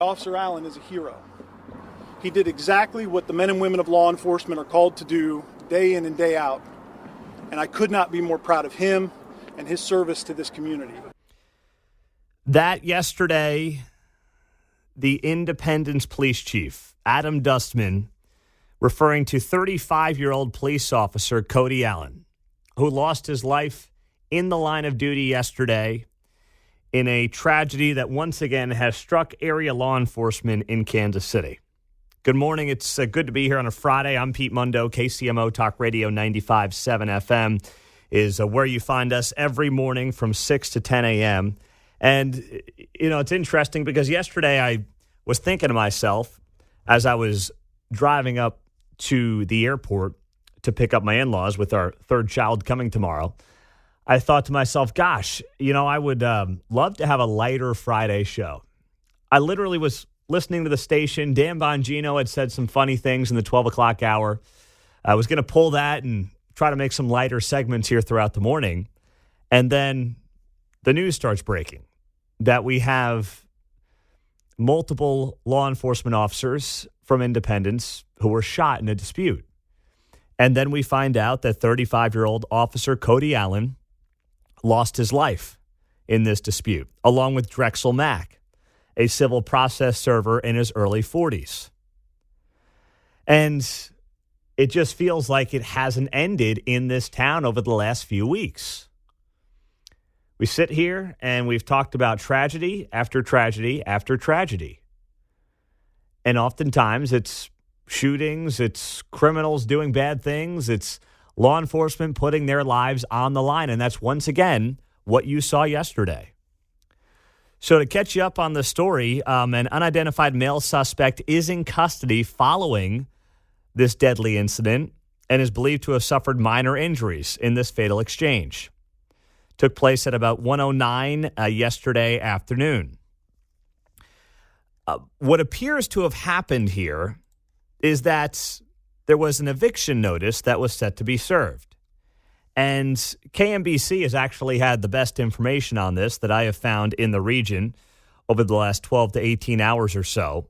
Officer Allen is a hero. He did exactly what the men and women of law enforcement are called to do day in and day out. And I could not be more proud of him and his service to this community. That yesterday, the Independence Police Chief, Adam Dustman, referring to 35-year-old police officer Cody Allen, who lost his life in the line of duty yesterday in a tragedy that once again has struck area law enforcement in Kansas City. Good morning. It's good to be here on a Friday. I'm Pete Mundo. KCMO Talk Radio 95.7 FM is where you find us every morning from 6 to 10 a.m. And, it's interesting because yesterday I was thinking to myself as I was driving up to the airport to pick up my in-laws with our third child coming tomorrow. I thought to myself, gosh, I would love to have a lighter Friday show. I literally was listening to the station. Dan Bongino had said some funny things in the 12 o'clock hour. I was going to pull that and try to make some lighter segments here throughout the morning. And then the news starts breaking that we have multiple law enforcement officers from Independence who were shot in a dispute. And then we find out that 35-year-old officer Cody Allen lost his life in this dispute, along with Drexel Mack, a civil process server in his early 40s. And it just feels like it hasn't ended in this town over the last few weeks. We sit here and we've talked about tragedy after tragedy after tragedy. And oftentimes it's shootings, it's criminals doing bad things, it's law enforcement putting their lives on the line. And that's once again what you saw yesterday. So to catch you up on the story, an unidentified male suspect is in custody following this deadly incident and is believed to have suffered minor injuries in this fatal exchange. Took place at about 1:09 yesterday afternoon. What appears to have happened here is that there was an eviction notice that was set to be served. And KMBC has actually had the best information on this that I have found in the region over the last 12 to 18 hours or so.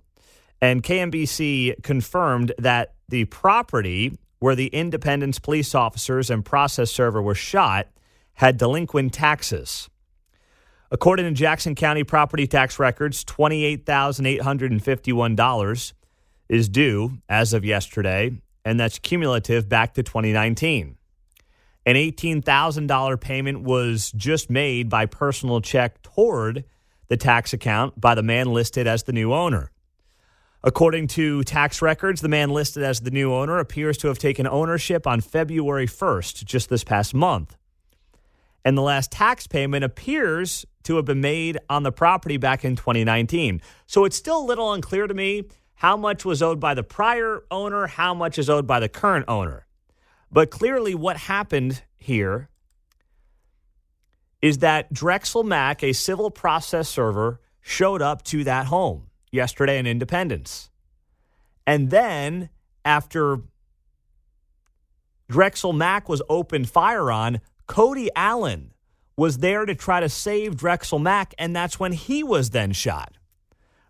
And KMBC confirmed that the property where the Independence police officers and process server were shot had delinquent taxes. According to Jackson County property tax records, $28,851 is due as of yesterday, and that's cumulative back to 2019. An $18,000 payment was just made by personal check toward the tax account by the man listed as the new owner. According to tax records, the man listed as the new owner appears to have taken ownership on February 1st, just this past month. And the last tax payment appears to have been made on the property back in 2019. So it's still a little unclear to me how much was owed by the prior owner, how much is owed by the current owner. But clearly what happened here is that Drexel Mack, a civil process server, showed up to that home yesterday in Independence. And then after Drexel Mack was opened fire on, Cody Allen was there to try to save Drexel Mack, and that's when he was then shot,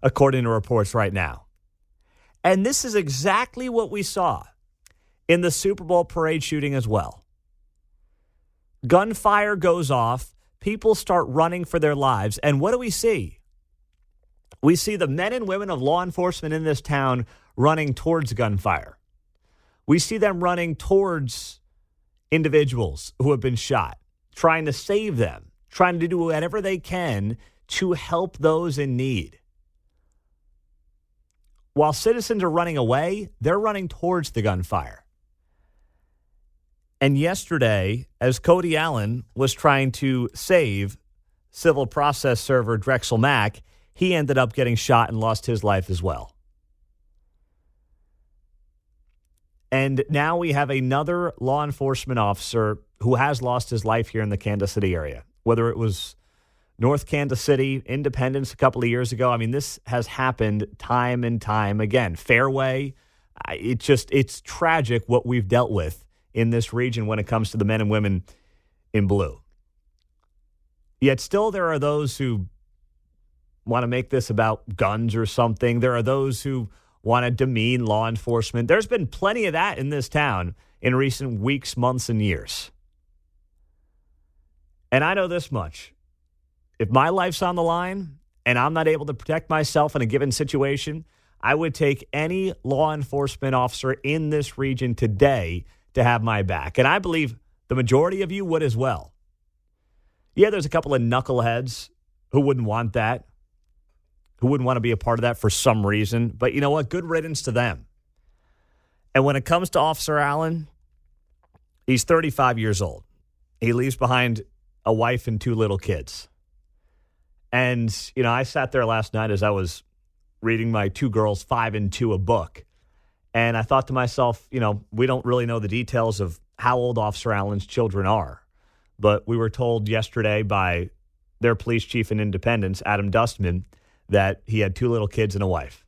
according to reports right now. And this is exactly what we saw in the Super Bowl parade shooting as well. Gunfire goes off. People start running for their lives. And what do we see? We see the men and women of law enforcement in this town running towards gunfire. We see them running towards individuals who have been shot, trying to save them, trying to do whatever they can to help those in need. While citizens are running away, they're running towards the gunfire. And yesterday, as Cody Allen was trying to save civil process server Drexel Mack, he ended up getting shot and lost his life as well. And now we have another law enforcement officer who has lost his life here in the Kansas City area, whether it was North Kansas City, Independence a couple of years ago. I mean, this has happened time and time again. Fairway, it's tragic what we've dealt with in this region when it comes to the men and women in blue. Yet still there are those who want to make this about guns or something. There are those who want to demean law enforcement. There's been plenty of that in this town in recent weeks, months, and years. And I know this much. If my life's on the line and I'm not able to protect myself in a given situation, I would take any law enforcement officer in this region today to have my back. And I believe the majority of you would as well. Yeah, there's a couple of knuckleheads who wouldn't want that, who wouldn't want to be a part of that for some reason. But you know what? Good riddance to them. And when it comes to Officer Allen, he's 35 years old. He leaves behind a wife and 2 little kids. And, you know, I sat there last night as I was reading my 2 girls, 5 and 2, a book. And I thought to myself, you know, we don't really know the details of how old Officer Allen's children are. But we were told yesterday by their police chief in Independence, Adam Dustman, that he had 2 little kids and a wife.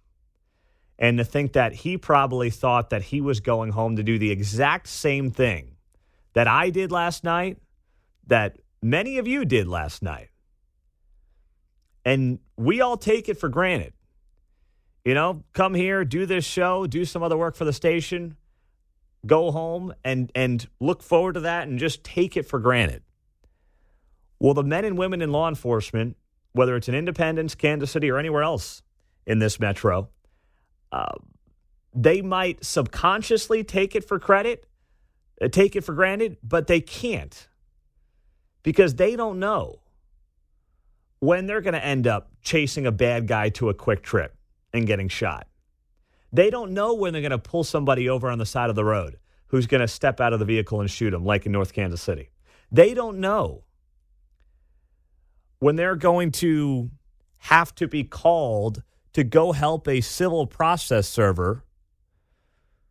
And to think that he probably thought that he was going home to do the exact same thing that I did last night, that many of you did last night. And we all take it for granted. You know, come here, do this show, do some other work for the station, go home and look forward to that and just take it for granted. Well, the men and women in law enforcement, whether it's in Independence, Kansas City, or anywhere else in this metro, they might subconsciously take it for granted, but they can't, because they don't know when they're going to end up chasing a bad guy to a quick trip and getting shot. They don't know when they're going to pull somebody over on the side of the road who's going to step out of the vehicle and shoot them, like in North Kansas City. They don't know when they're going to have to be called to go help a civil process server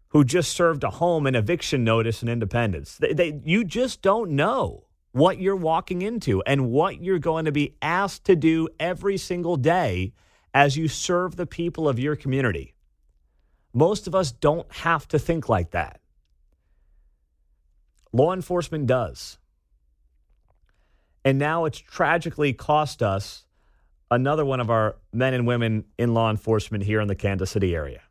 who just served a home and eviction notice in Independence. You just don't know what you're walking into and what you're going to be asked to do every single day as you serve the people of your community. Most of us don't have to think like that. Law enforcement does. And now it's tragically cost us another one of our men and women in law enforcement here in the Kansas City area.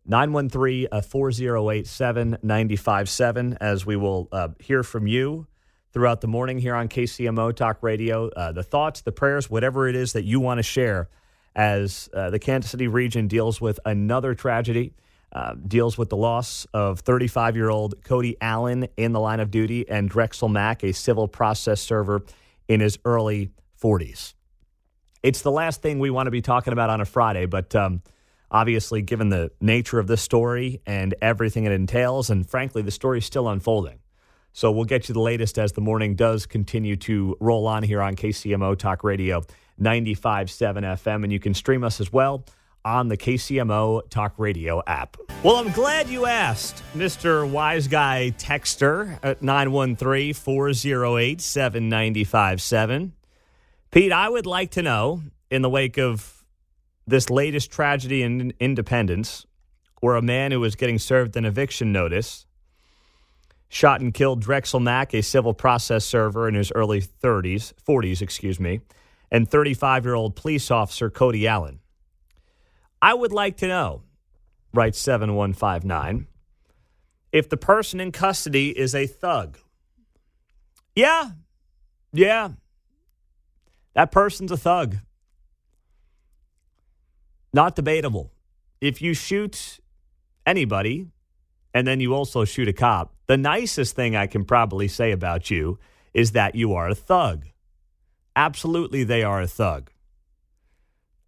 913-4087-957, as we will hear from you throughout the morning here on KCMO Talk Radio. The thoughts, the prayers, whatever it is that you want to share as the Kansas City region deals with another tragedy, deals with the loss of 35-year-old Cody Allen in the line of duty and Drexel Mack, a civil process server in his early 40s. It's the last thing we want to be talking about on a Friday, but obviously given the nature of this story and everything it entails, and frankly, the story is still unfolding. So we'll get you the latest as the morning does continue to roll on here on KCMO Talk Radio 95.7 FM, and you can stream us as well on the KCMO Talk Radio app. Well, I'm glad you asked, Mr. Wise Guy Texter at 913-408-7957. Pete, I would like to know, in the wake of this latest tragedy in Independence, where a man who was getting served an eviction notice shot and killed Drexel Mack, a civil process server in his early 40s, and 35-year-old police officer Cody Allen. I would like to know, writes 7159, if the person in custody is a thug. Yeah, that person's a thug. Not debatable. If you shoot anybody and then you also shoot a cop, the nicest thing I can probably say about you is that you are a thug. Absolutely, they are a thug.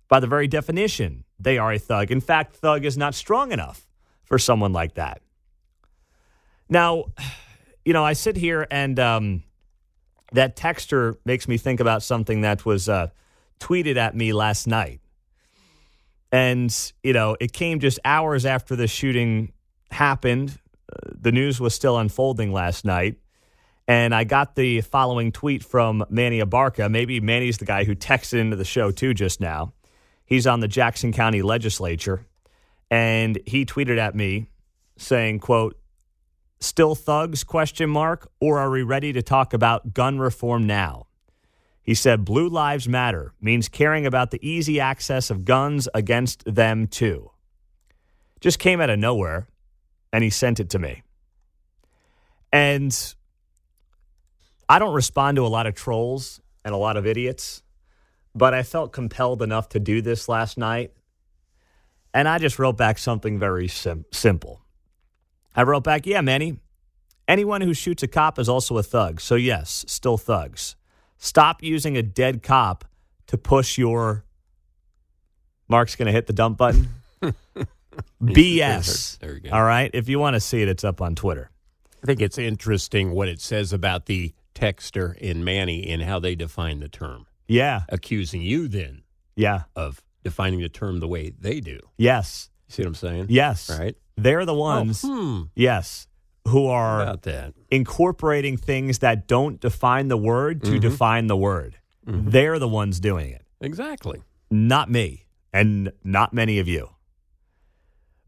By the very definition, they are a thug. In fact, thug is not strong enough for someone like that. Now, you know, I sit here and that texter makes me think about something that was tweeted at me last night. And, you know, it came just hours after the shooting happened. The news was still unfolding last night. And I got the following tweet from Manny Abarca. Maybe Manny's the guy who texted into the show, too, just now. He's on the Jackson County Legislature. And he tweeted at me saying, quote, "Still thugs, ? Or are we ready to talk about gun reform now?" He said, Blue Lives Matter means caring about the easy access of guns against them, too. Just came out of nowhere, and he sent it to me. And I don't respond to a lot of trolls and a lot of idiots, but I felt compelled enough to do this last night. And I just wrote back something very simple. I wrote back, yeah, Manny, anyone who shoots a cop is also a thug. So, yes, still thugs. Stop using a dead cop to push your, Mark's going to hit the dump button, BS. There you go. All right? If you want to see it, it's up on Twitter. I think it's interesting what it says about the texter in Manny and how they define the term. Yeah. Accusing you then Yeah. of defining the term the way they do. Yes. See what I'm saying? Yes. Right? They're the ones, yes, who How are about that? incorporating things that don't define the word to define the word. They're the ones doing it. Exactly. Not me and not many of you.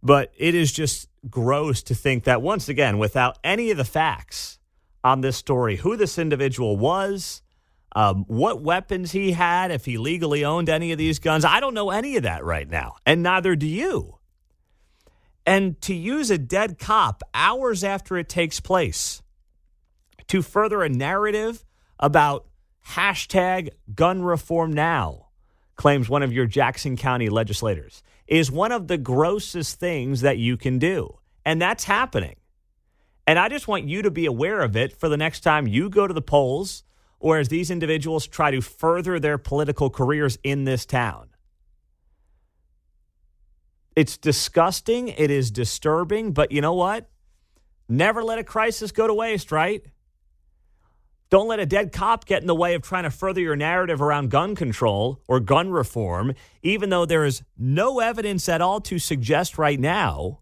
But it is just gross to think that, once again, without any of the facts on this story, who this individual was, what weapons he had, if he legally owned any of these guns, I don't know any of that right now, and neither do you. And to use a dead cop hours after it takes place to further a narrative about hashtag gun reform now, claims one of your Jackson County legislators, is one of the grossest things that you can do. And that's happening. And I just want you to be aware of it for the next time you go to the polls or as these individuals try to further their political careers in this town. It's disgusting. It is disturbing. But you know what? Never let a crisis go to waste, right? Don't let a dead cop get in the way of trying to further your narrative around gun control or gun reform, even though there is no evidence at all to suggest right now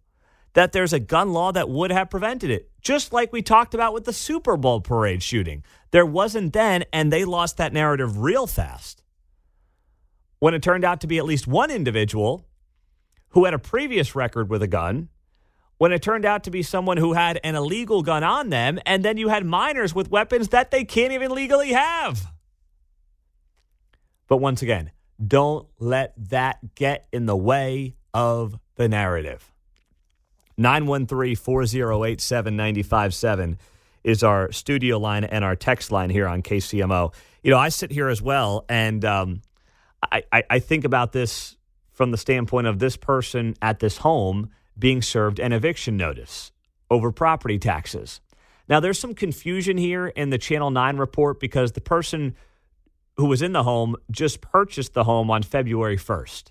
that there's a gun law that would have prevented it. Just like we talked about with the Super Bowl parade shooting. There wasn't then, and they lost that narrative real fast. When it turned out to be at least one individual who had a previous record with a gun, when it turned out to be someone who had an illegal gun on them, and then you had minors with weapons that they can't even legally have. But once again, don't let that get in the way of the narrative. 913-408-7957 is our studio line and our text line here on KCMO. You know, I sit here as well, and I think about this from the standpoint of this person at this home being served an eviction notice over property taxes. Now, there's some confusion here in the Channel 9 report because the person who was in the home just purchased the home on February 1st.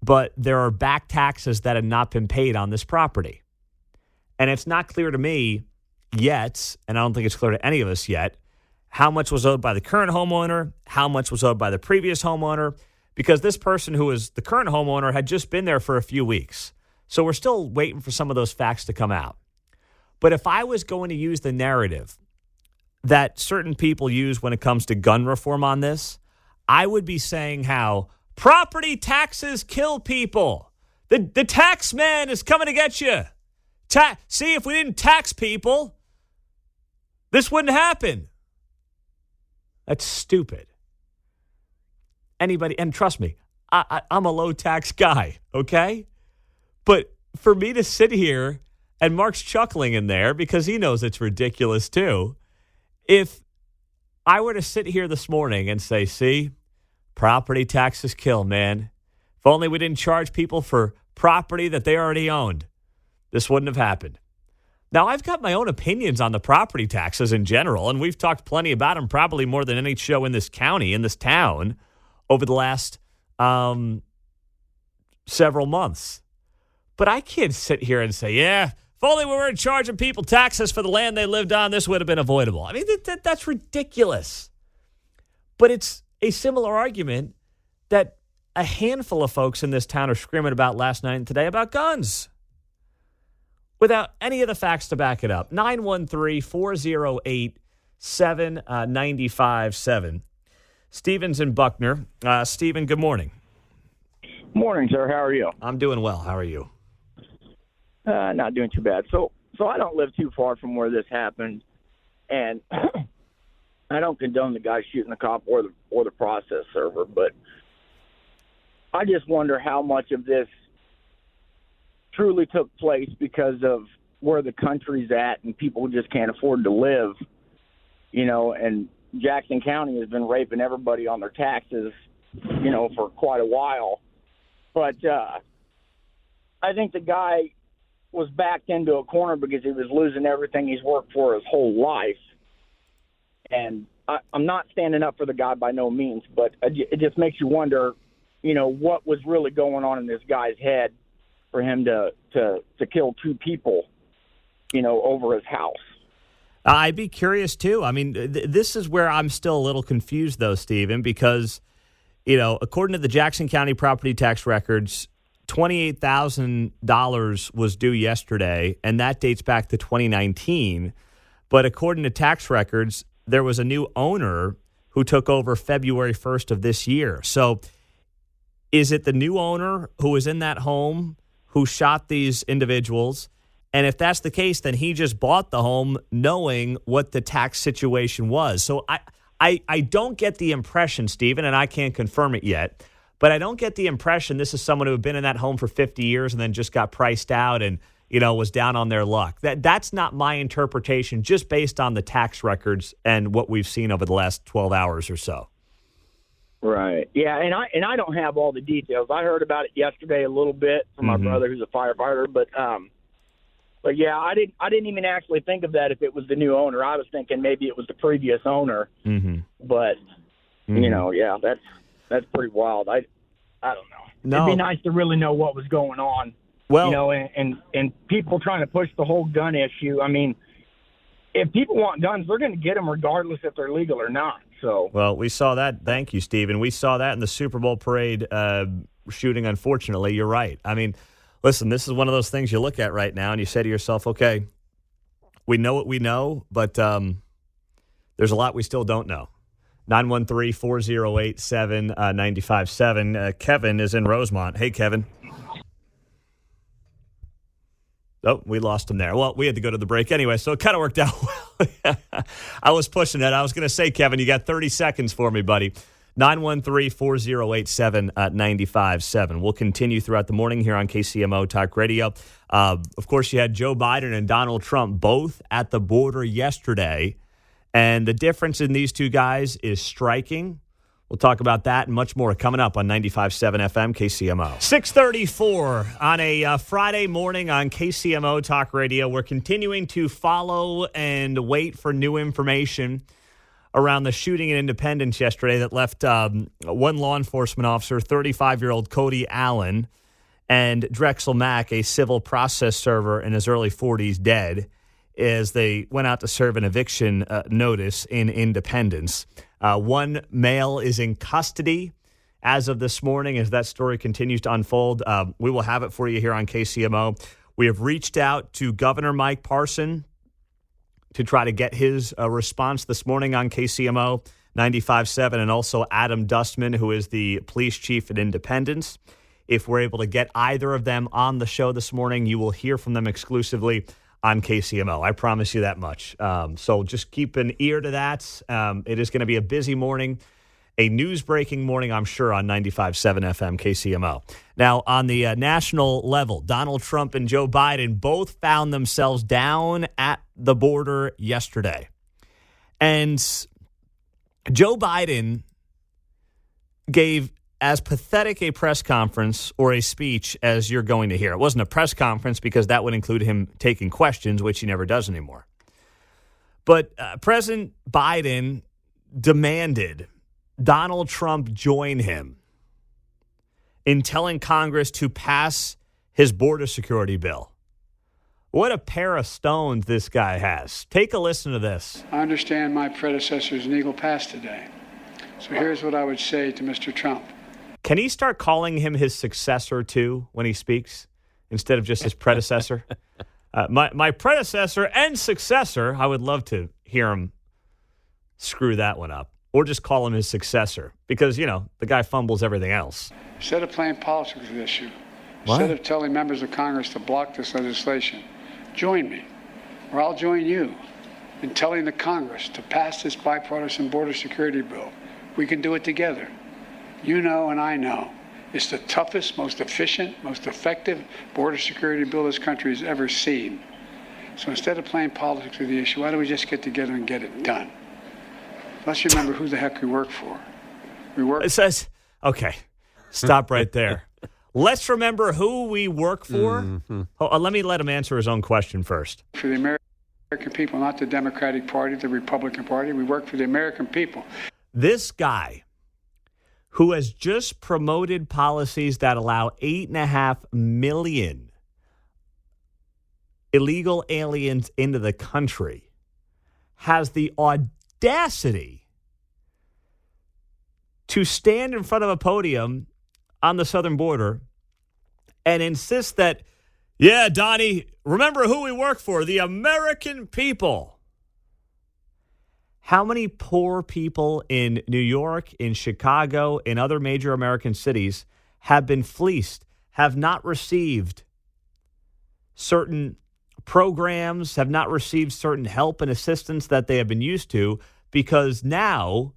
But there are back taxes that had not been paid on this property. And it's not clear to me yet, and I don't think it's clear to any of us yet, how much was owed by the current homeowner, how much was owed by the previous homeowner, because this person who is the current homeowner had just been there for a few weeks. So we're still waiting for some of those facts to come out. But if I was going to use the narrative that certain people use when it comes to gun reform on this, I would be saying how property taxes kill people. The tax man is coming to get you. See, if we didn't tax people, this wouldn't happen. That's stupid. Anybody, and trust me, I'm a low tax guy, okay? But for me to sit here, and Mark's chuckling in there because he knows it's ridiculous too. If I were to sit here this morning and say, see, property taxes kill, man. If only we didn't charge people for property that they already owned, this wouldn't have happened. Now, I've got my own opinions on the property taxes in general, and we've talked plenty about them, probably more than any show in this county, in this town, over the last several months. But I can't sit here and say, yeah, if only we weren't charging people taxes for the land they lived on, this would have been avoidable. I mean, that's ridiculous. But it's a similar argument that a handful of folks in this town are screaming about last night and today about guns, without any of the facts to back it up. 913-408-7957. Stephen's in Buckner. Stephen, good morning. Morning, sir. How are you? I'm doing well. How are you? Not doing too bad. So I don't live too far from where this happened, and I don't condone the guy shooting the cop or the process server, but I just wonder how much of this truly took place because of where the country's at and people just can't afford to live, and Jackson County has been raping everybody on their taxes, for quite a while. But I think the guy was backed into a corner because he was losing everything he's worked for his whole life. And I'm not standing up for the guy by no means, but it just makes you wonder, what was really going on in this guy's head for him to kill two people, over his house. I'd be curious, too. I mean, this is where I'm still a little confused, though, Stephen, because, according to the Jackson County property tax records, $28,000 was due yesterday, and that dates back to 2019. But according to tax records, there was a new owner who took over February 1st of this year. So is it the new owner who was in that home who shot these individuals? And if that's the case, then he just bought the home knowing what the tax situation was. So I don't get the impression, Stephen, and I can't confirm it yet, but I don't get the impression this is someone who had been in that home for 50 years and then just got priced out and, was down on their luck. That's not my interpretation, just based on the tax records and what we've seen over the last 12 hours or so. Right. Yeah, and I don't have all the details. I heard about it yesterday a little bit from my brother, who's a firefighter, but yeah, I didn't even actually think of that if it was the new owner. I was thinking maybe it was the previous owner. Mm-hmm. But yeah, that's pretty wild. I don't know. No. It'd be nice to really know what was going on. Well, and people trying to push the whole gun issue. I mean, if people want guns, they're going to get them regardless if they're legal or not. So, well, we saw that. Thank you, Stephen. We saw that in the Super Bowl parade shooting. Unfortunately, you're right. I mean, listen, this is one of those things you look at right now and you say to yourself, okay, we know what we know, but there's a lot we still don't know. 913-408-7957. Kevin is in Rosemont. Hey, Kevin. Oh, we lost him there. Well, we had to go to the break anyway, so it kind of worked out well. I was pushing it. I was going to say, Kevin, you got 30 seconds for me, buddy. 913-408-7957. We'll continue throughout the morning here on KCMO Talk Radio. Of course, you had Joe Biden and Donald Trump both at the border yesterday, and the difference in these two guys is striking. We'll talk about that and much more coming up on 95.7 FM KCMO. 6:34 on a Friday morning on KCMO Talk Radio. We're continuing to follow and wait for new information around the shooting in Independence yesterday that left one law enforcement officer, 35-year-old Cody Allen, and Drexel Mack, a civil process server in his early 40s, dead as they went out to serve an eviction notice in Independence. One male is in custody as of this morning as that story continues to unfold. We will have it for you here on KCMO. We have reached out to Governor Mike Parson to try to get his response this morning on KCMO 95.7, and also Adam Dustman, who is the police chief at Independence. If we're able to get either of them on the show this morning, you will hear from them exclusively on KCMO. I promise you that much. So just keep an ear to that. It is going to be a busy morning, a news-breaking morning, I'm sure, on 95.7 FM KCMO. Now, on the national level, Donald Trump and Joe Biden both found themselves down at the border yesterday. And Joe Biden gave as pathetic a press conference or a speech as you're going to hear. It wasn't a press conference because that would include him taking questions, which he never does anymore. But President Biden demanded Donald Trump join him in telling Congress to pass his border security bill. What a pair of stones this guy has. Take a listen to this. I understand my predecessor's an eagle pass today. So here's what I would say to Mr. Trump. Can he start calling him his successor, too, when he speaks, instead of just his predecessor? My predecessor and successor, I would love to hear him screw that one up. Or just call him his successor. Because, the guy fumbles everything else. Instead of playing politics with this issue, What? instead of telling members of Congress to block this legislation, join me, or I'll join you in telling the Congress to pass this bipartisan border security bill. We can do it together. You know and I know it's the toughest, most efficient, most effective border security bill this country has ever seen. So instead of playing politics with the issue, why don't we just get together and get it done? Let's remember who the heck we work for. It says, okay, stop right there. Let's remember who we work for. Mm-hmm. Let me let him answer his own question first. For the American people, not the Democratic Party, the Republican Party. We work for the American people. This guy who has just promoted policies that allow 8.5 million illegal aliens into the country has the audacity to stand in front of a podium on the southern border and insist that, yeah, Donnie, remember who we work for, the American people. How many poor people in New York, in Chicago, in other major American cities have been fleeced, have not received certain programs, have not received certain help and assistance that they have been used to, because now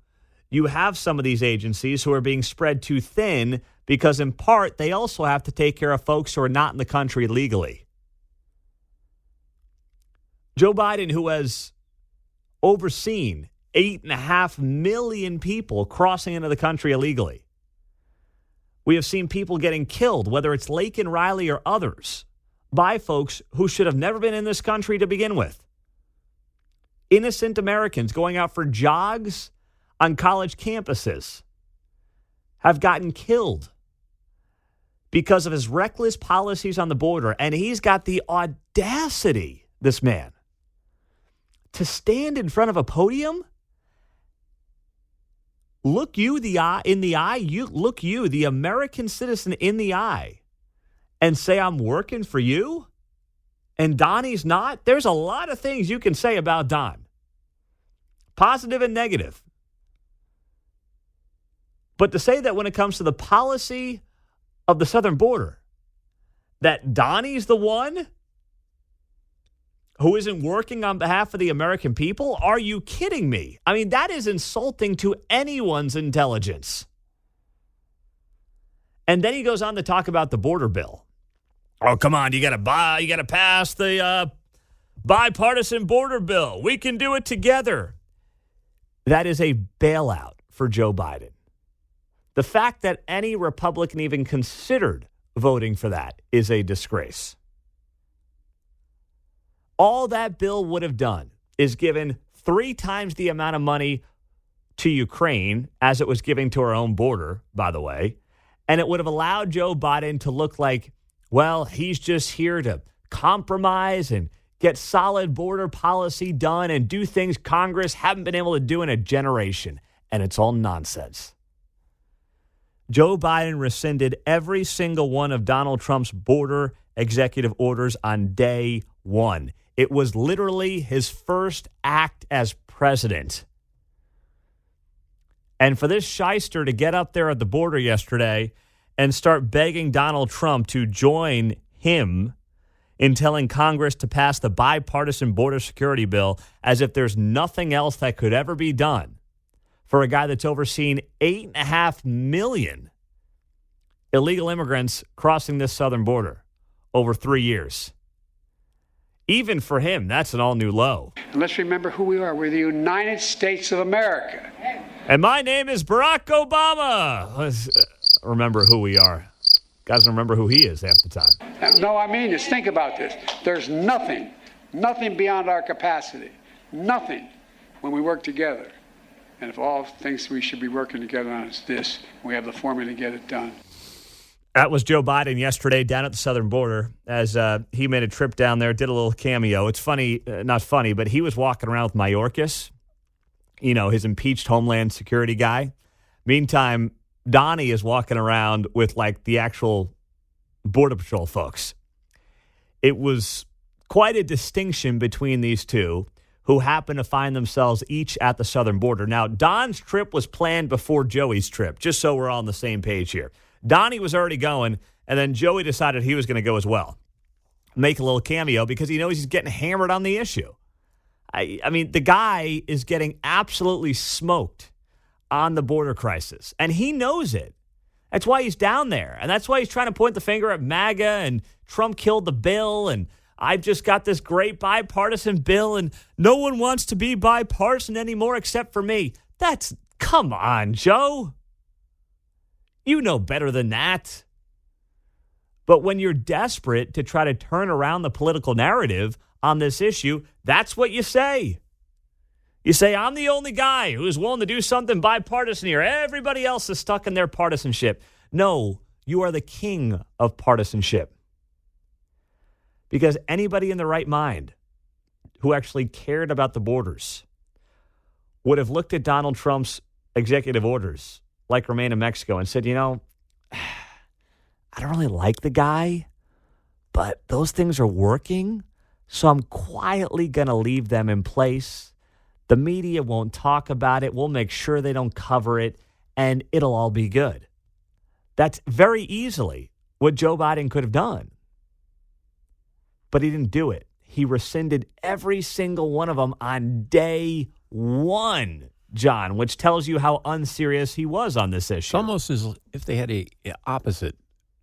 you have some of these agencies who are being spread too thin because, in part, they also have to take care of folks who are not in the country legally. Joe Biden, who has overseen 8.5 million people crossing into the country illegally. We have seen people getting killed, whether it's Laken Riley or others, by folks who should have never been in this country to begin with. Innocent Americans going out for jogs on college campuses have gotten killed because of his reckless policies on the border. And he's got the audacity, this man, to stand in front of a podium, look you in the eye, the American citizen in the eye, and say, I'm working for you, and Donnie's not. There's a lot of things you can say about Don, positive and negative. But to say that when it comes to the policy of the southern border, that Donnie's the one who isn't working on behalf of the American people? Are you kidding me? I mean, that is insulting to anyone's intelligence. And then he goes on to talk about the border bill. Oh, come on, you got to pass the bipartisan border bill. We can do it together. That is a bailout for Joe Biden. The fact that any Republican even considered voting for that is a disgrace. All that bill would have done is given 3 times the amount of money to Ukraine as it was giving to our own border, by the way. And it would have allowed Joe Biden to look like, well, he's just here to compromise and get solid border policy done and do things Congress haven't been able to do in a generation. And it's all nonsense. Joe Biden rescinded every single one of Donald Trump's border executive orders on day one. It was literally his first act as president. And for this shyster to get up there at the border yesterday and start begging Donald Trump to join him in telling Congress to pass the bipartisan border security bill as if there's nothing else that could ever be done for a guy that's overseen 8.5 million illegal immigrants crossing this southern border over 3 years. Even for him, that's an all-new low. And let's remember who we are. We're the United States of America. And my name is Barack Obama. Let's remember who we are. Guys don't remember who he is half the time. No, I mean this. Think about this. There's nothing beyond our capacity. Nothing when we work together. And if all things we should be working together on is this, we have the formula to get it done. That was Joe Biden yesterday down at the southern border as he made a trip down there, did a little cameo. It's funny, not funny, but he was walking around with Mayorkas, you know, his impeached Homeland Security guy. Meantime, Donnie is walking around with, like, the actual Border Patrol folks. It was quite a distinction between these two who happen to find themselves each at the southern border. Now, Don's trip was planned before Joey's trip, just so we're all on the same page here. Donnie was already going, and then Joey decided he was going to go as well. Make a little cameo because he knows he's getting hammered on the issue. I mean, the guy is getting absolutely smoked on the border crisis, and he knows it. That's why he's down there, and that's why he's trying to point the finger at MAGA and Trump killed the bill, and I've just got this great bipartisan bill, and no one wants to be bipartisan anymore except for me. Come on, Joe. You know better than that. But when you're desperate to try to turn around the political narrative on this issue, that's what you say. You say, I'm the only guy who is willing to do something bipartisan here. Everybody else is stuck in their partisanship. No, you are the king of partisanship. Because anybody in their right mind who actually cared about the borders would have looked at Donald Trump's executive orders, like Remain in Mexico, and said, I don't really like the guy, but those things are working, so I'm quietly going to leave them in place. The media won't talk about it. We'll make sure they don't cover it, and it'll all be good. That's very easily what Joe Biden could have done. But he didn't do it. He rescinded every single one of them on day one, John, which tells you how unserious he was on this issue. It's almost as if they had a opposite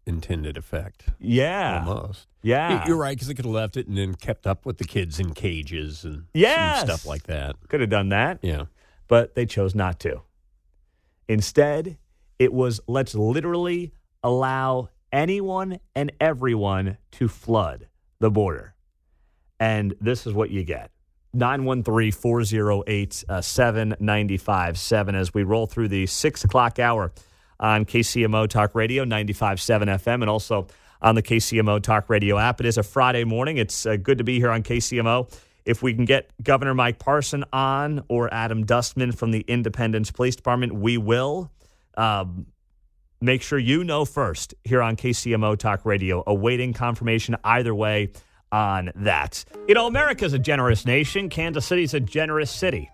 intended effect. Yeah. Almost. Yeah. You're right, because they could have left it and then kept up with the kids in cages and stuff like that. Could have done that. Yeah. But they chose not to. Instead, it was let's literally allow anyone and everyone to flood the border. And this is what you get. 913-408-7957 as we roll through the 6 o'clock hour on KCMO Talk Radio, 95.7 FM, and also on the KCMO Talk Radio app. It is a Friday morning. It's good to be here on KCMO. If we can get Governor Mike Parson on or Adam Dustman from the Independence Police Department, we will. Make sure you know first here on KCMO Talk Radio, awaiting confirmation either way on that. America's a generous nation. Kansas City's a generous city.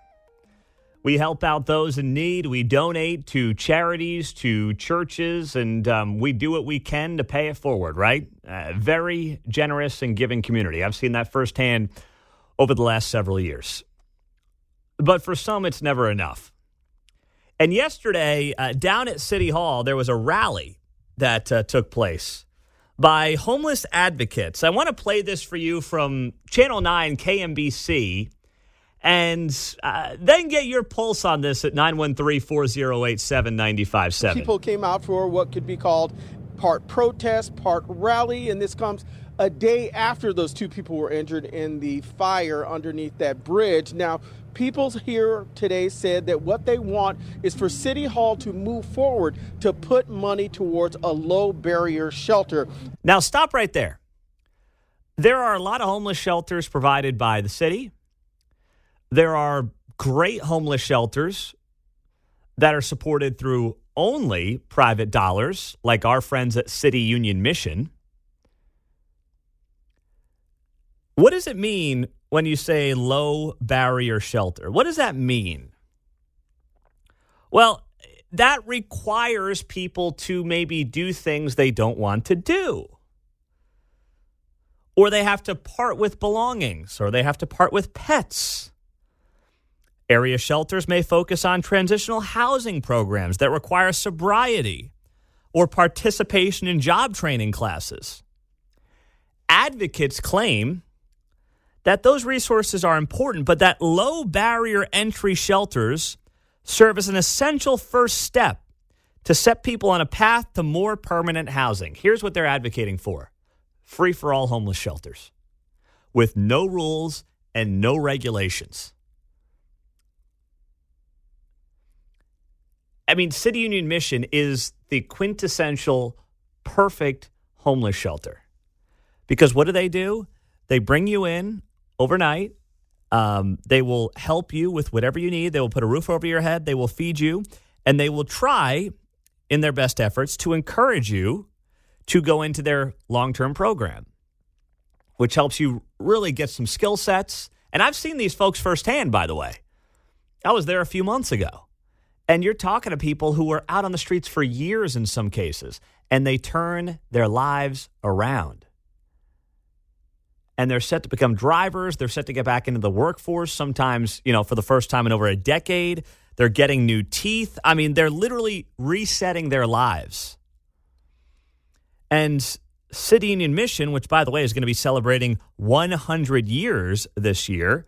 We help out those in need. We donate to charities, to churches, and we do what we can to pay it forward, right? Very generous and giving community. I've seen that firsthand over the last several years. But for some, it's never enough. And yesterday, down at City Hall, there was a rally that took place by homeless advocates. I want to play this for you from Channel 9 KMBC. And then get your pulse on this at 913-408-7957. People came out for what could be called part protest, part rally, and this comes a day after those two people were injured in the fire underneath that bridge. Now, people here today said that what they want is for City Hall to move forward to put money towards a low-barrier shelter. Now, stop right there. There are a lot of homeless shelters provided by the city. There are great homeless shelters that are supported through only private dollars, like our friends at City Union Mission. What does it mean when you say low barrier shelter? What does that mean? Well, that requires people to maybe do things they don't want to do. Or they have to part with belongings, or they have to part with pets. Area shelters may focus on transitional housing programs that require sobriety or participation in job training classes. Advocates claim that those resources are important, but that low barrier entry shelters serve as an essential first step to set people on a path to more permanent housing. Here's what they're advocating for: free-for-all homeless shelters with no rules and no regulations. I mean, City Union Mission is the quintessential perfect homeless shelter. Because what do? They bring you in overnight. They will help you with whatever you need. They will put a roof over your head. They will feed you. And they will try, in their best efforts, to encourage you to go into their long-term program, which helps you really get some skill sets. And I've seen these folks firsthand, by the way. I was there a few months ago. And you're talking to people who were out on the streets for years in some cases, and they turn their lives around. and they're set to become drivers. They're set to get back into the workforce sometimes, for the first time in over a decade. They're getting new teeth. I mean, they're literally resetting their lives. And City Union Mission, which, by the way, is going to be celebrating 100 years this year,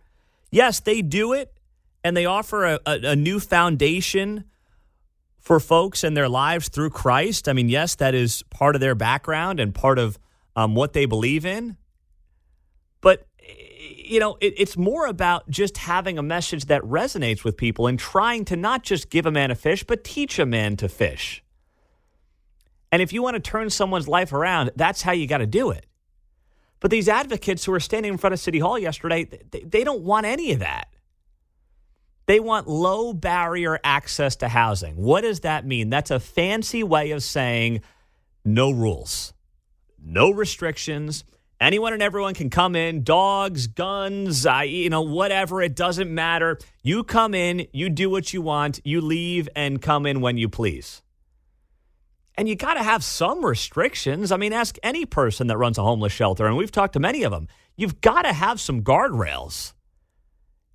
yes, they do it, and they offer a new foundation for folks and their lives through Christ. I mean, yes, that is part of their background and part of what they believe in. But, it's more about just having a message that resonates with people and trying to not just give a man a fish, but teach a man to fish. And if you want to turn someone's life around, that's how you got to do it. But these advocates who were standing in front of City Hall yesterday, they don't want any of that. They want low barrier access to housing. What does that mean? That's a fancy way of saying no rules, no restrictions. Anyone and everyone can come in, dogs, guns, whatever. It doesn't matter. You come in, you do what you want, you leave and come in when you please. And you got to have some restrictions. I mean, ask any person that runs a homeless shelter, and we've talked to many of them. You've got to have some guardrails.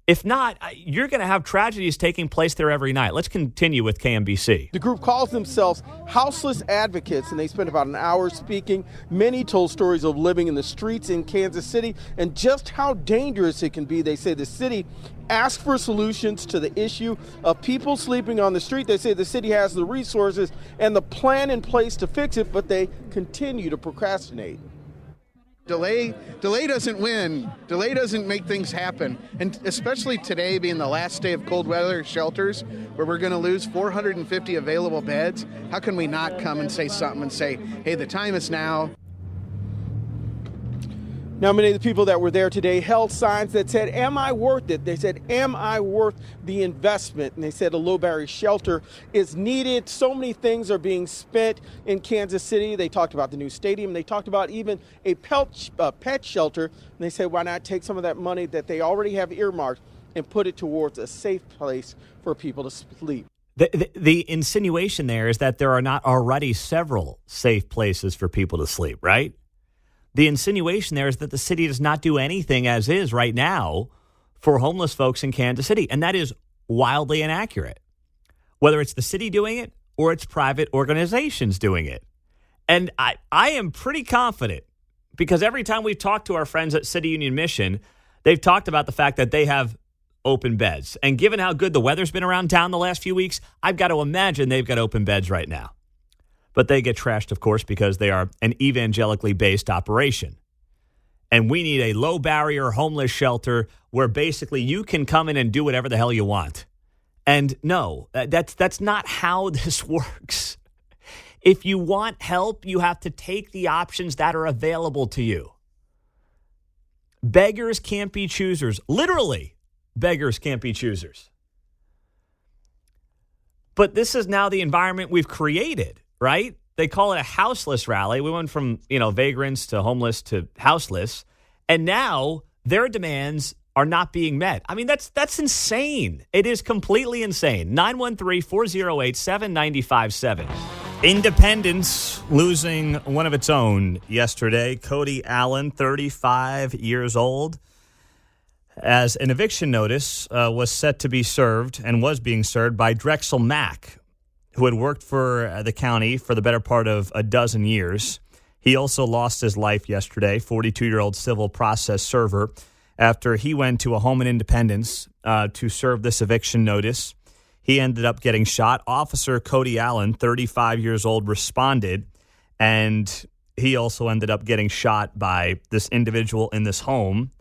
If not, you're going to have tragedies taking place there every night. Let's continue with KMBC. The group calls themselves Houseless Advocates, and they spent about an hour speaking. Many told stories of living in the streets in Kansas City and just how dangerous it can be. They say the city asked for solutions to the issue of people sleeping on the street. They say the city has the resources and the plan in place to fix it, but they continue to procrastinate. Delay doesn't win. Delay doesn't make things happen. And especially today being the last day of cold weather shelters, where we're going to lose 450 available beds, how can we not come and say something and say, hey, the time is now? Now, many of the people that were there today held signs that said, am I worth it? They said, am I worth the investment? And they said a low-barrier shelter is needed. So many things are being spent in Kansas City. They talked about the new stadium. They talked about even a pet shelter. And they said, why not take some of that money that they already have earmarked and put it towards a safe place for people to sleep? The insinuation there is that there are not already several safe places for people to sleep, right? The insinuation there is that the city does not do anything as is right now for homeless folks in Kansas City. And that is wildly inaccurate, whether it's the city doing it or it's private organizations doing it. And I am pretty confident, because every time we've talked to our friends at City Union Mission, they've talked about the fact that they have open beds. And given how good the weather's been around town the last few weeks, I've got to imagine they've got open beds right now. But they get trashed, of course, because they are an evangelically based operation. And we need a low-barrier homeless shelter where basically you can come in and do whatever the hell you want. And no, that's not how this works. If you want help, you have to take the options that are available to you. Beggars can't be choosers. Literally, beggars can't be choosers. But this is now the environment we've created. Right? They call it a houseless rally. We went from, vagrants to homeless to houseless. And now their demands are not being met. I mean, that's insane. It is completely insane. 913-408-7957. Independence losing one of its own yesterday. Cody Allen, 35 years old, as an eviction notice was set to be served and was being served by Drexel Mack, who had worked for the county for the better part of a dozen years. He also lost his life yesterday, 42-year-old civil process server, after he went to a home in Independence to serve this eviction notice. He ended up getting shot. Officer Cody Allen, 35 years old, responded, and he also ended up getting shot by this individual in this home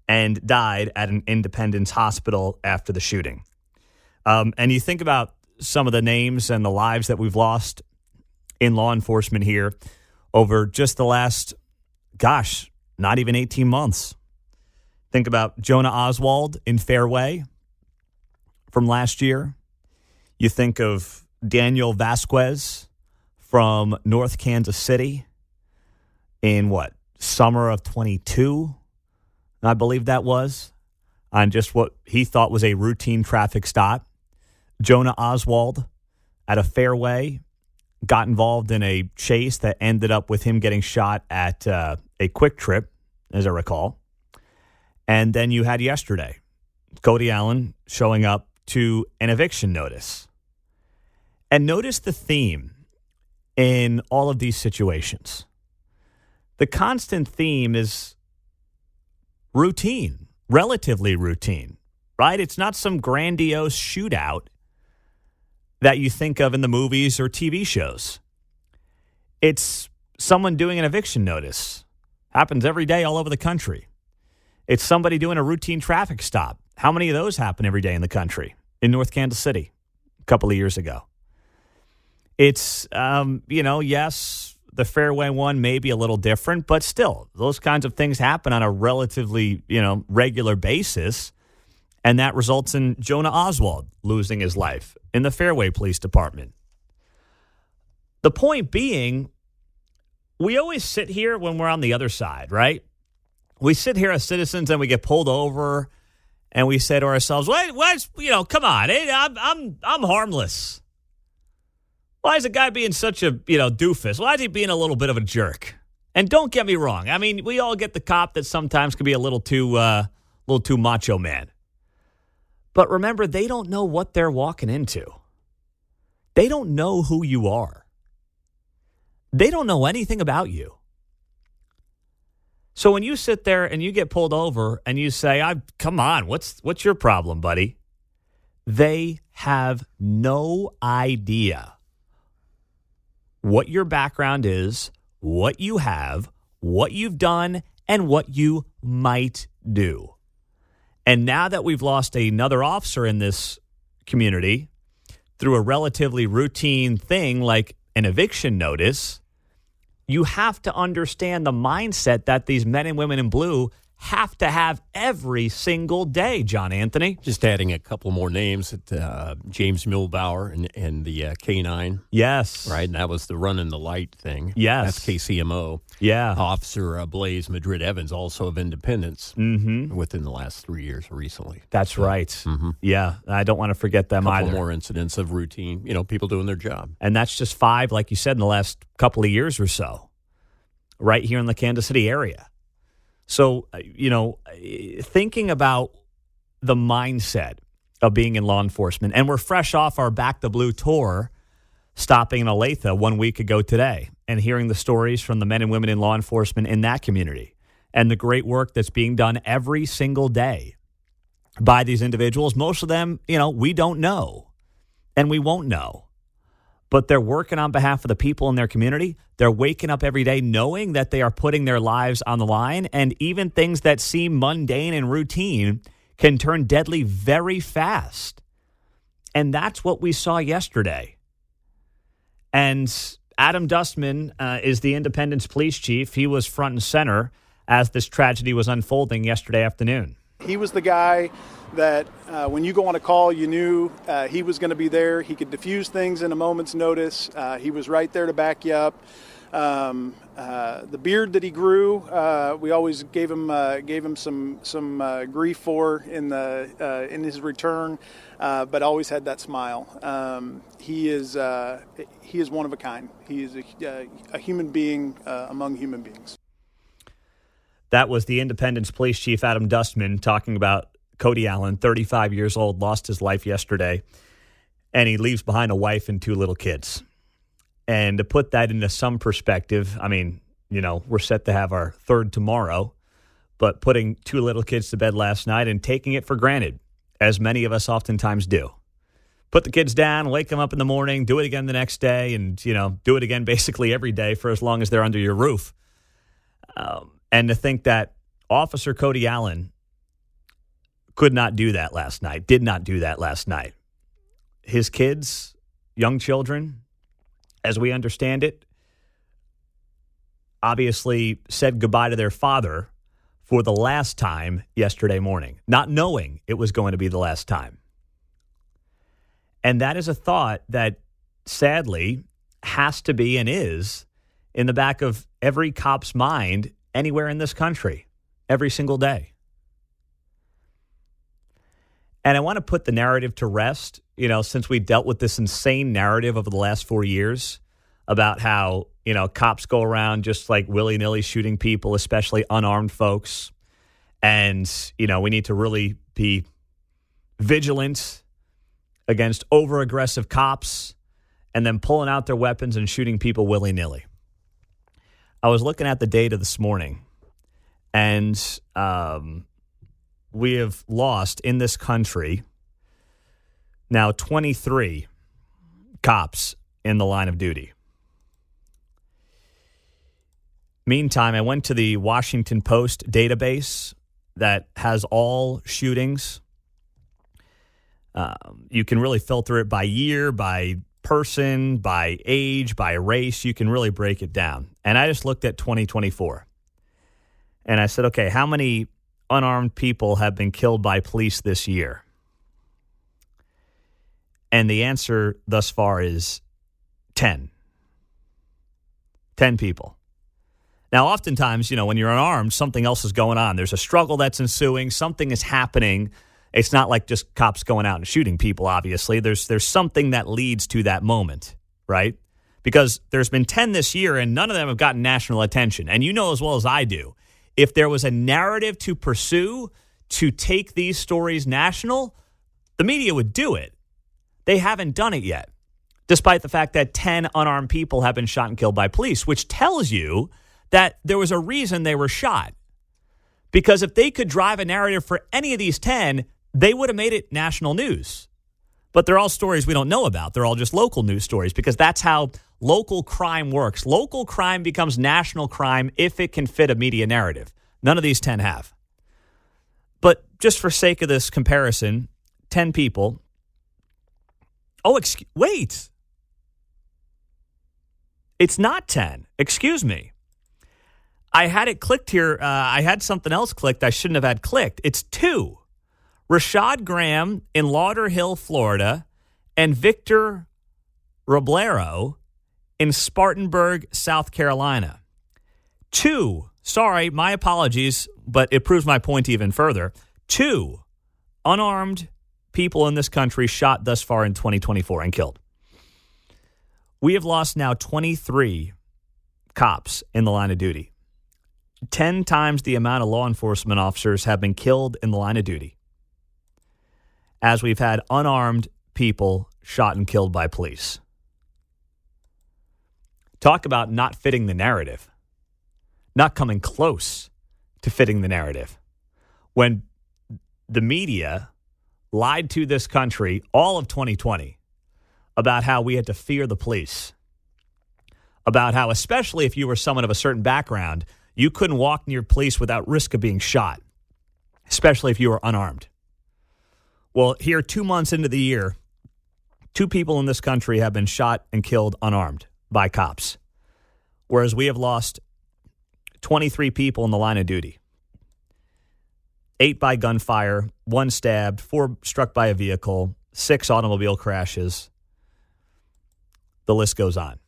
and died at an Independence hospital after the shooting. And you think about some of the names and the lives that we've lost in law enforcement here over just the last, not even 18 months. Think about Jonah Oswald in Fairway from last year. You think of Daniel Vasquez from North Kansas City in summer of 22, I believe that was, on just what he thought was a routine traffic stop. Jonah Oswald at a Fairway got involved in a chase that ended up with him getting shot at a Quick Trip, as I recall. And then you had yesterday, Cody Allen showing up to an eviction notice. And notice the theme in all of these situations. The constant theme is routine, relatively routine, right? It's not some grandiose shootout that you think of in the movies or TV shows. It's someone doing an eviction notice. Happens every day all over the country. It's somebody doing a routine traffic stop. How many of those happen every day in the country? In North Kansas City a couple of years ago. It's, yes, the Fairway one may be a little different, but still, those kinds of things happen on a relatively, regular basis. And that results in Jonah Oswald losing his life in the Fairway Police Department. The point being, we always sit here when we're on the other side, right? We sit here as citizens and we get pulled over and we say to ourselves, what's come on, I'm harmless. Why is the guy being such a, doofus? Why is he being a little bit of a jerk? And don't get me wrong. I mean, we all get the cop that sometimes can be a little too macho man. But remember, they don't know what they're walking into. They don't know who you are. They don't know anything about you. So when you sit there and you get pulled over and you say, come on, what's your problem, buddy? They have no idea what your background is, what you have, what you've done, and what you might do. And now that we've lost another officer in this community through a relatively routine thing like an eviction notice, you have to understand the mindset that these men and women in blue have to have every single day, John Anthony. Just adding a couple more names, James Milbauer and the K9. Yes. Right, and that was the run in the light thing. Yes. That's KCMO. Yeah. Officer Blaze Madrid Evans, also of Independence, within the last 3 years recently. That's right. Mm-hmm. Yeah, I don't want to forget them either. A couple more incidents of routine, people doing their job. And that's just 5, like you said, in the last couple of years or so, right here in the Kansas City area. So, thinking about the mindset of being in law enforcement, and we're fresh off our Back the Blue tour, stopping in Olathe 1 week ago today, and hearing the stories from the men and women in law enforcement in that community, and the great work that's being done every single day by these individuals. Most of them, we don't know, and we won't know. But they're working on behalf of the people in their community. They're waking up every day knowing that they are putting their lives on the line, and even things that seem mundane and routine can turn deadly very fast. And that's what we saw yesterday. And Adam Dustman is the Independence police chief. He was front and center as this tragedy was unfolding yesterday afternoon. He was the guy that when you go on a call, you knew he was going to be there. He could diffuse things in a moment's notice. He was right there to back you up. The beard that he grew, we always gave him some grief for in his return, but always had that smile. He is one of a kind. He is a human being among human beings. That was the Independence Police Chief, Adam Dustman, talking about Cody Allen, 35 years old, lost his life yesterday, and he leaves behind a wife and 2 little kids. And to put that into some perspective, I mean, we're set to have our 3rd tomorrow, but putting 2 little kids to bed last night and taking it for granted, as many of us oftentimes do. Put the kids down, wake them up in the morning, do it again the next day, and, do it again basically every day for as long as they're under your roof. And to think that Officer Cody Allen did not do that last night. His kids, young children, as we understand it, obviously said goodbye to their father for the last time yesterday morning, not knowing it was going to be the last time. And that is a thought that sadly has to be and is in the back of every cop's mind anywhere in this country, every single day. And I want to put the narrative to rest, since we dealt with this insane narrative over the last 4 years about how, cops go around just like willy-nilly shooting people, especially unarmed folks. And, we need to really be vigilant against over-aggressive cops and then pulling out their weapons and shooting people willy-nilly. I was looking at the data this morning, and we have lost in this country now 23 cops in the line of duty. Meantime, I went to the Washington Post database that has all shootings. You can really filter it by year, by person, by age, by race. You can really break it down. And I just looked at 2024. And I said, okay, how many unarmed people have been killed by police this year? And the answer thus far is 10. 10 people. Now, oftentimes, when you're unarmed, something else is going on. There's a struggle that's ensuing. Something is happening. It's not like just cops going out and shooting people, obviously. There's something that leads to that moment, right? Because there's been 10 this year, and none of them have gotten national attention. And you know as well as I do, if there was a narrative to pursue to take these stories national, the media would do it. They haven't done it yet, despite the fact that 10 unarmed people have been shot and killed by police, which tells you that there was a reason they were shot. Because if they could drive a narrative for any of these 10, they would have made it national news. But they're all stories we don't know about. They're all just local news stories because that's how local crime works. Local crime becomes national crime if it can fit a media narrative. None of these 10 have. But just for sake of this comparison, 10 people. Oh, wait. It's not 10. Excuse me. I had it clicked here. I had something else clicked I shouldn't have had clicked. It's 2. Rashad Graham in Lauderhill, Florida, and Victor Roblero in Spartanburg, South Carolina. 2. Sorry, my apologies, but it proves my point even further. 2 unarmed people in this country shot thus far in 2024 and killed. We have lost now 23 cops in the line of duty. 10 times the amount of law enforcement officers have been killed in the line of duty as we've had unarmed people shot and killed by police. Talk about not fitting the narrative, not coming close to fitting the narrative. When the media lied to this country all of 2020 about how we had to fear the police, about how, especially if you were someone of a certain background, you couldn't walk near police without risk of being shot, especially if you were unarmed. Well, here, 2 months into the year, 2 people in this country have been shot and killed unarmed by cops, whereas we have lost 23 people in the line of duty. 8 by gunfire, 1 stabbed, 4 struck by a vehicle, 6 automobile crashes. The list goes on.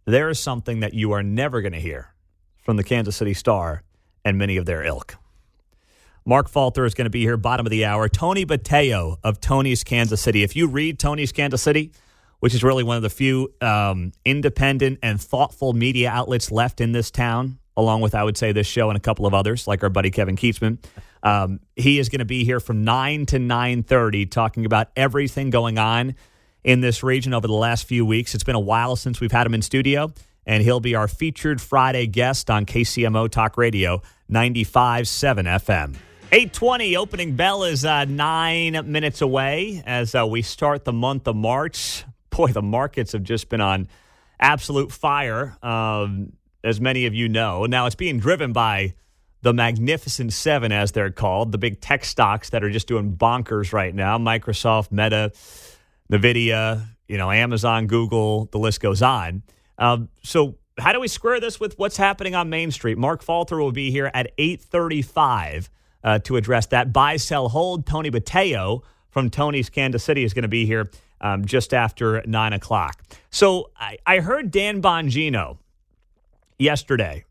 There is something that you are never going to hear from the Kansas City Star and many of their ilk. Mark Falter is going to be here, bottom of the hour. Tony Bateo of Tony's Kansas City. If you read Tony's Kansas City, which is really one of the few independent and thoughtful media outlets left in this town, along with, I would say, this show and a couple of others, like our buddy Kevin Keatsman, he is going to be here from 9 to 9:30 talking about everything going on in this region over the last few weeks. It's been a while since we've had him in studio, and he'll be our featured Friday guest on KCMO Talk Radio 95.7 FM. 8:20, opening bell is 9 minutes away as we start the month of March. Boy, the markets have just been on absolute fire, as many of you know. Now, it's being driven by the Magnificent Seven, as they're called, the big tech stocks that are just doing bonkers right now. Microsoft, Meta, NVIDIA, Amazon, Google, the list goes on. So how do we square this with what's happening on Main Street? Mark Falter will be here at 8:35 to address that. Buy, sell, hold. Tony Bateo from Tony's Kansas City is going to be here just after 9 o'clock. So I heard Dan Bongino yesterday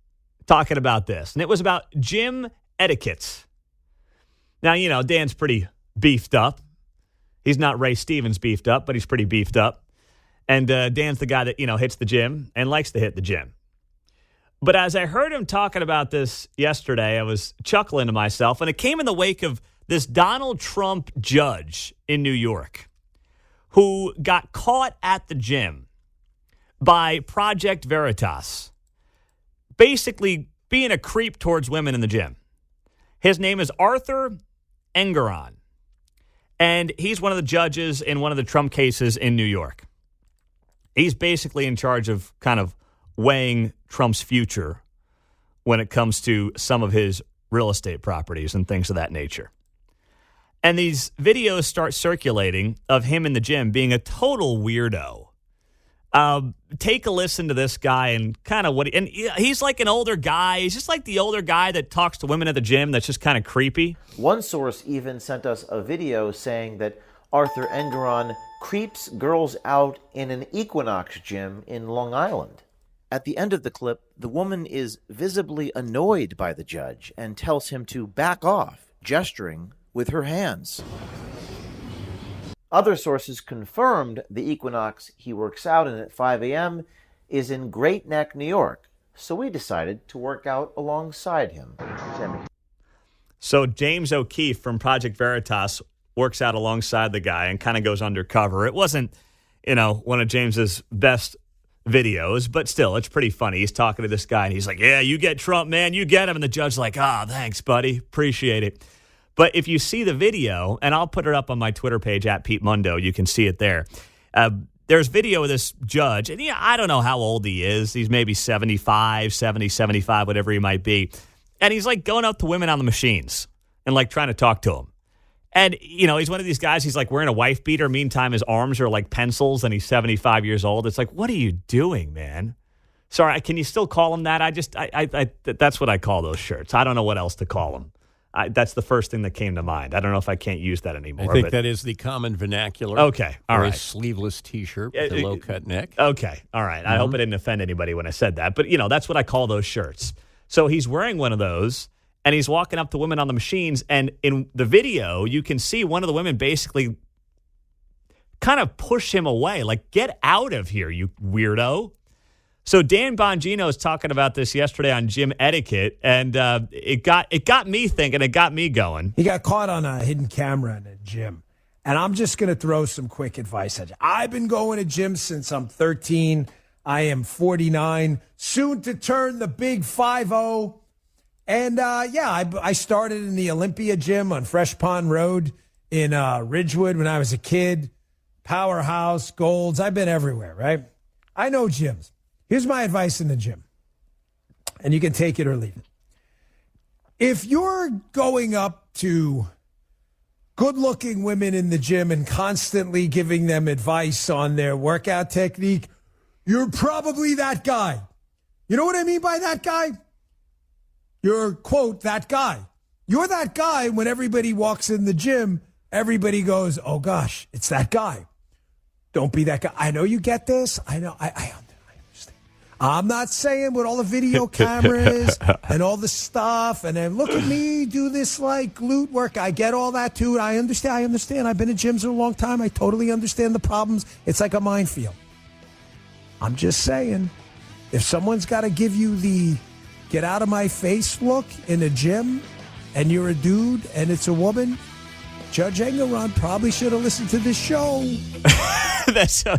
talking about this, and it was about gym etiquettes. Now, Dan's pretty beefed up. He's not Ray Stevens beefed up, but he's pretty beefed up. And Dan's the guy that, hits the gym and likes to hit the gym. But as I heard him talking about this yesterday, I was chuckling to myself, and it came in the wake of this Donald Trump judge in New York who got caught at the gym by Project Veritas, basically being a creep towards women in the gym. His name is Arthur Engoron, and he's one of the judges in one of the Trump cases in New York. He's basically in charge of kind of weighing Trump's future when it comes to some of his real estate properties and things of that nature. And these videos start circulating of him in the gym being a total weirdo. Take a listen to this guy and kind of and he's like an older guy. He's just like the older guy that talks to women at the gym that's just kind of creepy. One source even sent us a video saying that Arthur Engoron creeps girls out in an Equinox gym in Long Island. At the end of the clip, the woman is visibly annoyed by the judge and tells him to back off, gesturing with her hands. Other sources confirmed the Equinox he works out in at 5 a.m. is in Great Neck, New York, so we decided to work out alongside him. So James O'Keefe from Project Veritas works out alongside the guy and kind of goes undercover. It wasn't, one of James's best videos, but still, it's pretty funny. He's talking to this guy, and he's like, yeah, you get Trump, man, you get him. And the judge's like, thanks, buddy. Appreciate it. But if you see the video, and I'll put it up on my Twitter page at Pete Mundo, you can see it there. There's video of this judge, and I don't know how old he is. He's maybe 75, whatever he might be. And he's like going up to women on the machines and like trying to talk to them. And, he's one of these guys, he's like wearing a wife beater. Meantime, his arms are like pencils, and he's 75 years old. It's like, what are you doing, man? Sorry, can you still call him that? That's what I call those shirts. I don't know what else to call them. That's the first thing that came to mind. I don't know if I can't use that anymore. I think that is the common vernacular. Okay, all right. A sleeveless T-shirt with a low-cut neck. Okay, all right. I hope I didn't offend anybody when I said that. But, that's what I call those shirts. So he's wearing one of those, and he's walking up to women on the machines. And in the video, you can see one of the women basically kind of push him away. Like, get out of here, you weirdo. So Dan Bongino was talking about this yesterday on Gym Etiquette, and it got me thinking, it got me going. He got caught on a hidden camera in a gym, and I'm just going to throw some quick advice at you. I've been going to gyms since I'm 13. I am 49, soon to turn the big 50. And, I started in the Olympia gym on Fresh Pond Road in Ridgewood when I was a kid. Powerhouse, Golds. I've been everywhere, right? I know gyms. Here's my advice in the gym, and you can take it or leave it. If you're going up to good-looking women in the gym and constantly giving them advice on their workout technique, you're probably that guy. You know what I mean by that guy? You're, quote, that guy. You're that guy when everybody walks in the gym, everybody goes, oh, gosh, it's that guy. Don't be that guy. I know you get this. I know. I understand. I'm not saying with all the video cameras and all the stuff, and then look at me do this like glute work. I get all that too. I understand. I've been in gyms for a long time. I totally understand the problems. It's like a minefield. I'm just saying, if someone's got to give you the get out of my face look in a gym, and you're a dude and it's a woman, Judge Engoron probably should have listened to this show. That's so.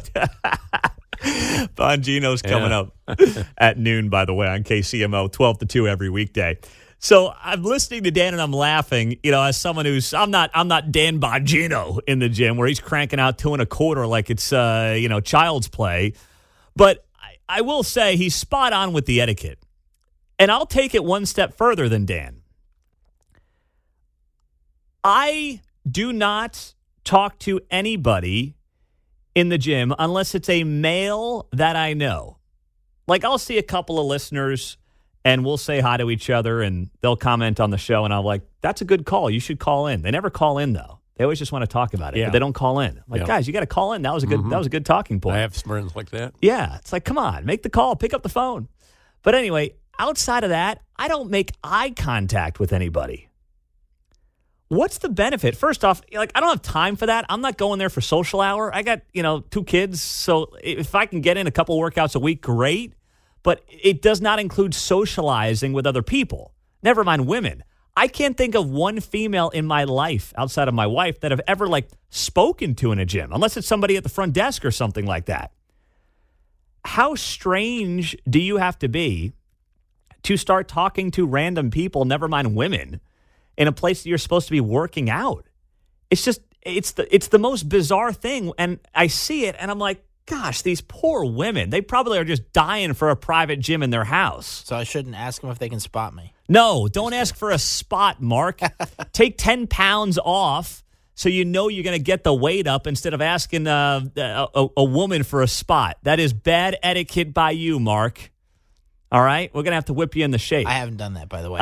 Bongino's coming up at noon, by the way, on KCMO, 12 to 2 every weekday. So I'm listening to Dan and I'm laughing, as someone who's, I'm not Dan Bongino in the gym where he's cranking out 2 1/4 like it's, child's play. But I will say he's spot on with the etiquette. And I'll take it one step further than Dan. I do not talk to anybody in the gym unless it's a male that I know. Like, I'll see a couple of listeners and we'll say hi to each other and they'll comment on the show and I'm like, that's a good call. You should call in. They never call in, though. They always just want to talk about it, but they don't call in. I'm like, guys, you got to call in. That was a good talking point. I have friends like that. Yeah. It's like, come on, make the call, pick up the phone. But anyway, outside of that, I don't make eye contact with anybody. What's the benefit? First off, I don't have time for that. I'm not going there for social hour. I got, 2 kids. So if I can get in a couple workouts a week, great. but it does not include socializing with other people. Never mind women. I can't think of one female in my life outside of my wife that I've ever spoken to in a gym, unless it's somebody at the front desk or something like that. How strange do you have to be to start talking to random people, never mind women, in a place that you're supposed to be working out? It's just, it's the most bizarre thing. And I see it and I'm like, gosh, these poor women, they probably are just dying for a private gym in their house. So I shouldn't ask them if they can spot me. No, don't ask for a spot, Mark. Take 10 pounds off so you know you're going to get the weight up instead of asking a woman for a spot. That is bad etiquette by you, Mark. All right? We're going to have to whip you in the shape. I haven't done that, by the way.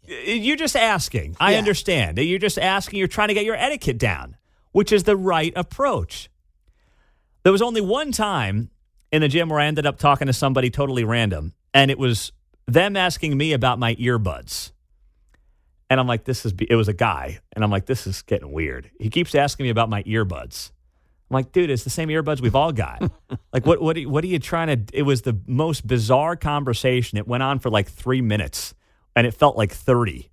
You're just asking. I understand. You're just asking. You're trying to get your etiquette down, which is the right approach. There was only one time in the gym where I ended up talking to somebody totally random, and it was them asking me about my earbuds. And I'm like, it was a guy, and I'm like, this is getting weird. He keeps asking me about my earbuds. I'm like, dude, it's the same earbuds we've all got. What are you trying to, it was the most bizarre conversation. It went on for 3 minutes, and it felt like 30.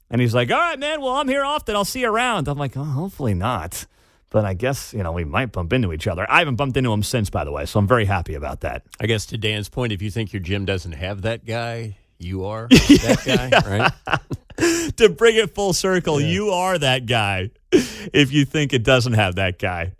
And he's like, all right, man, well, I'm here often. I'll see you around. I'm like, oh, hopefully not. But I guess, we might bump into each other. I haven't bumped into him since, by the way, so I'm very happy about that. I guess to Dan's point, if you think your gym doesn't have that guy, you are that guy, right? To bring it full circle, you are that guy if you think it doesn't have that guy.